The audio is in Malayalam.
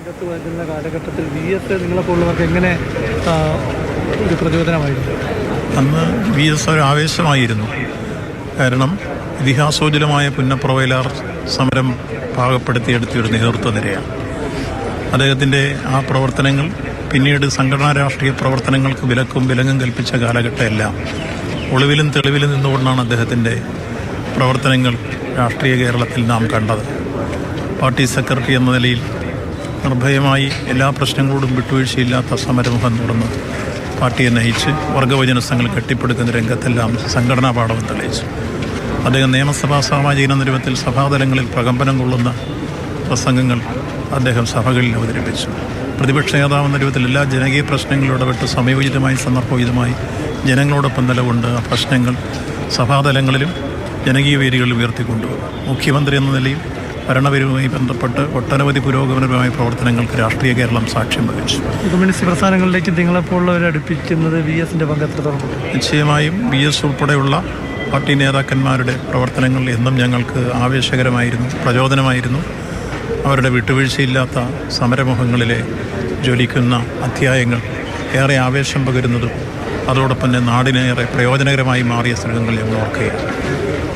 രംഗത്ത് വരുന്ന കാലഘട്ടത്തിൽ VS നിങ്ങളെപ്പോലുള്ളവർക്ക് എങ്ങനെ ഒരു പ്രചോദനമായിരുന്നു? അന്ന് VS ഒരു ആവേശമായിരുന്നു. കാരണം ഇതിഹാസോജ്വലമായ പുന്നപ്രവയലാർ സമരം പാകപ്പെടുത്തിയെടുത്തിയൊരു നേതൃത്വ നിരയാണ്. അദ്ദേഹത്തിൻ്റെ ആ പ്രവർത്തനങ്ങൾ പിന്നീട് സംഘടനാ രാഷ്ട്രീയ പ്രവർത്തനങ്ങൾക്ക് വിലങ്ങും കൽപ്പിച്ച കാലഘട്ടമെല്ലാം ഒളിവിലും തെളിവിലും നിന്നുകൊണ്ടാണ് അദ്ദേഹത്തിൻ്റെ പ്രവർത്തനങ്ങൾ രാഷ്ട്രീയ കേരളത്തിൽ നാം കണ്ടത്. പാർട്ടി സെക്രട്ടറി എന്ന നിലയിൽ നിർഭയമായി എല്ലാ പ്രശ്നങ്ങളോടും വിട്ടുവീഴ്ചയില്ലാത്ത സമരമുഖം തുടർന്ന് പാർട്ടിയെ നയിച്ച് വർഗവചനസങ്ങൾ കെട്ടിപ്പടുക്കുന്ന രംഗത്തെല്ലാം സംഘടനാ പാഠവും തെളിയിച്ചു. അദ്ദേഹം നിയമസഭാ സാമാജിക നിരൂപത്തിൽ സഭാതലങ്ങളിൽ പ്രകമ്പനം കൊള്ളുന്ന പ്രസംഗങ്ങൾ അദ്ദേഹം സഭകളിൽ അവതരിപ്പിച്ചു. പ്രതിപക്ഷ നേതാവെന്ന രൂപത്തിൽ എല്ലാ ജനകീയ പ്രശ്നങ്ങളും ഇടപെട്ട് സമയോചിതമായി സന്ദർഭോചിതമായി ജനങ്ങളോടൊപ്പം നിലകൊണ്ട് ആ പ്രശ്നങ്ങൾ സഭാതലങ്ങളിലും ജനകീയ വേദികളിൽ ഉയർത്തിക്കൊണ്ടുപോകും. മുഖ്യമന്ത്രി എന്ന നിലയിൽ ഭരണപരവുമായി ബന്ധപ്പെട്ട് ഒട്ടനവധി പുരോഗമനപരമായ പ്രവർത്തനങ്ങൾക്ക് രാഷ്ട്രീയ കേരളം സാക്ഷ്യം വഹിച്ചു. കമ്മ്യൂണിസ്റ്റ് പ്രസ്ഥാനങ്ങളിലേക്ക് നിങ്ങളെപ്പോലുള്ളവരെ അടുപ്പിക്കുന്നത് VSന്റെ പങ്ക് എത്രത്തോളം? നിശ്ചയമായും VS ഉൾപ്പെടെയുള്ള പാർട്ടി നേതാക്കന്മാരുടെ പ്രവർത്തനങ്ങൾ എന്നും ഞങ്ങൾക്ക് ആവേശകരമായിരുന്നു, പ്രചോദനമായിരുന്നു. അവരുടെ വിട്ടുവീഴ്ചയില്ലാത്ത സമരമുഖങ്ങളിലെ ജ്വലിക്കുന്ന അധ്യായങ്ങൾ ഏറെ ആവേശം പകരുന്നതും അതോടൊപ്പം തന്നെ നാടിനേറെ പ്രയോജനകരമായി മാറിയ സ്ഥലങ്ങൾ ഞങ്ങൾ ഓർക്കുകയാണ്.